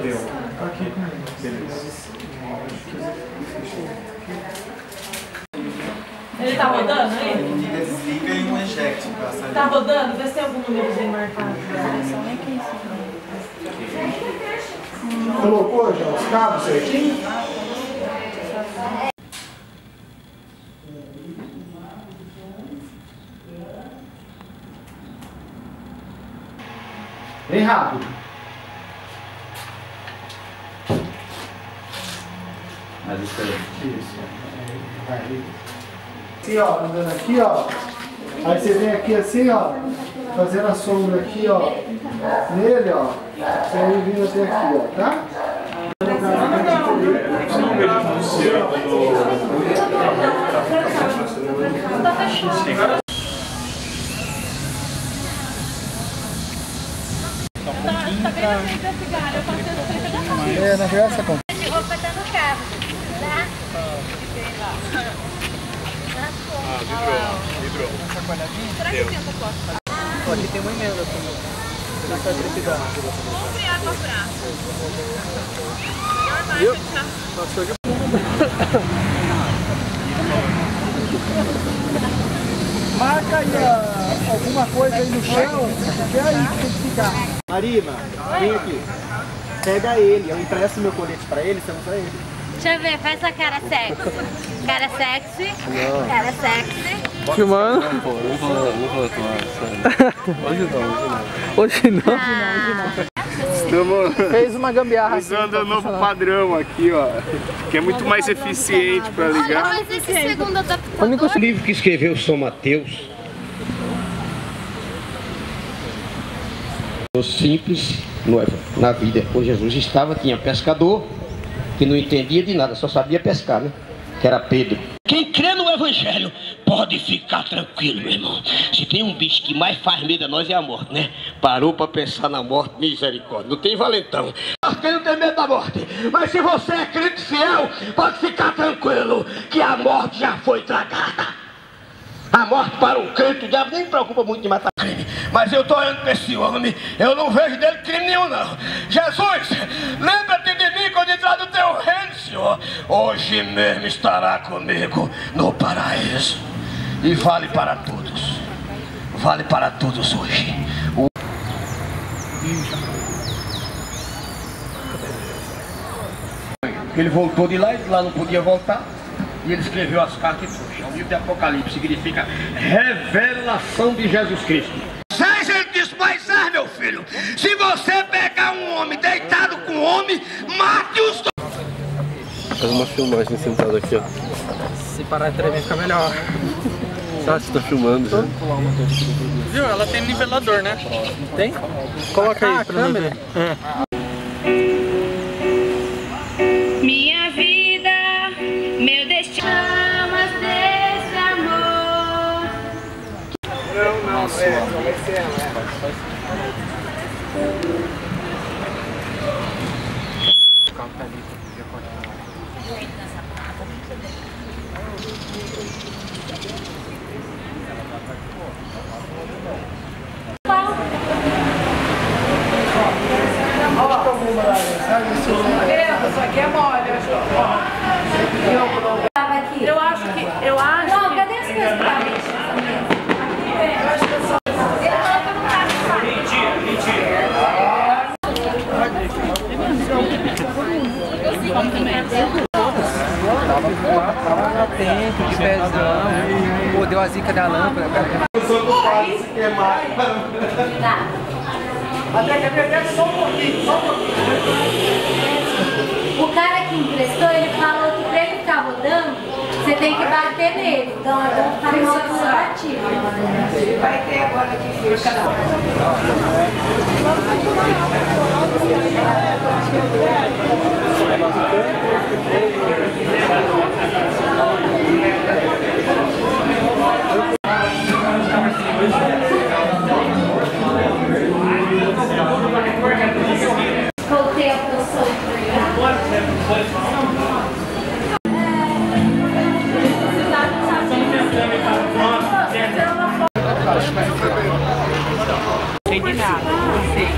Deu. Aqui. Beleza. Ele tá rodando aí? Liga, desliga e um eject pra sair. Tá rodando? Vê se tem algum númerozinho marcado. Colocou já os cabos certinho? Bem rápido. Mas isso aí. Isso. Aqui, ó, andando aqui, ó. Aí você vem aqui assim, ó, fazendo a sombra aqui, ó, nele, ó. Você aí vindo até aqui, ó, tá? É, na verdade, essa conta. De roupa tá no carro, tá? Vidrou. Será que tem essa foto? Aqui tem uma emenda também. Vamos criar com o braço. Viu? Passou de... Marca aí alguma coisa aí no chão, até aí que tem que ficar. Marina, vem aqui. Pega ele, eu empresto meu colete pra ele, você não pra ele. Deixa eu ver, faz a cara sexy. Cara sexy. Não. Cara sexy. Filmando? Não vou atuar, sério. Hoje não. Estamos Fez uma gambiarra. usando o novo padrão aqui, ó. Que é muito mais eficiente pra ligar. Mas esse segundo adaptador... O único livro que escreveu São Mateus. Simples na vida. Quando Jesus estava, tinha pescador que não entendia de nada, só sabia pescar, né? Que era Pedro. Quem crê no Evangelho pode ficar tranquilo, meu irmão. Se tem um bicho que mais faz medo a nós é a morte, né? Parou para pensar na morte, misericórdia. Não tem valentão. Quem não tem medo da morte. Mas se você é crente fiel, pode ficar tranquilo que a morte já foi tragada. A morte para o crente, o diabo nem preocupa muito de matar crime. Mas eu estou olhando para esse homem, eu não vejo dele crime nenhum, não. Jesus, lembra-te de mim quando entrar no teu reino, Senhor. Hoje mesmo estará comigo no paraíso. E vale para todos. Vale para todos hoje. Ele voltou de lá e de lá não podia voltar. E ele escreveu as cartas e trouxe. O livro de Apocalipse significa revelação de Jesus Cristo. Seja ele disse, mas meu filho, se você pegar um homem deitado com um homem, mate os dois. Faz uma filmagem sentado aqui, ó. Se parar de tremer fica melhor. Ah, você tá filmando já. Viu? Ela tem nivelador, né? Tem? Coloca aí pra câmera. Minha vida, meu destino, mas desse amor. Não, Isso aqui é mole, eu acho que... Eu acho Não, cadê as coisas pra mim? eu acho que eu só... Ele coloca no carro. Tava atento, de pezão. Pô, deu a zica da lâmpada, cara. Só um pouquinho. O cara que emprestou, ele falou que pra ele ficar rodando, você tem que bater nele. Então eu vou ficar no modo ativo. Vai ter agora aqui fecha. Voltei a posição. Não sei de nada. Não sei.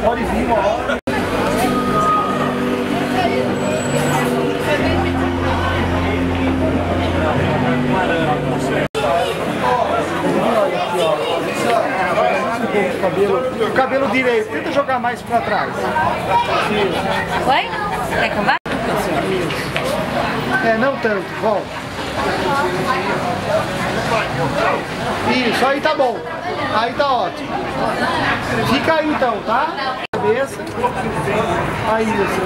Pode vir uma hora. O cabelo direito, tenta jogar mais pra trás. Oi? Quer que eu vá? É, não tanto, volta. Isso, aí tá bom. Aí tá ótimo. Fica aí então, tá? Cabeça. Aí, assim.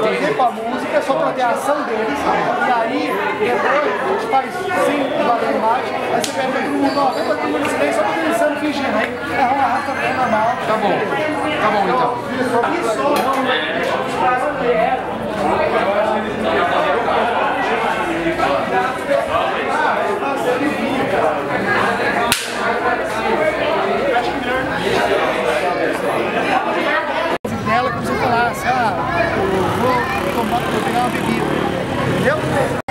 Fazer com a música só para ter a ação deles, e aí depois a gente faz sem valer a imagem, aí você pega todo mundo, ó, vem todo mundo em silêncio, só pra dançando, fingindo, aí arrasta bem na mala. Tá bom então. Ela começou a falar assim, vou pegar uma bebida, entendeu?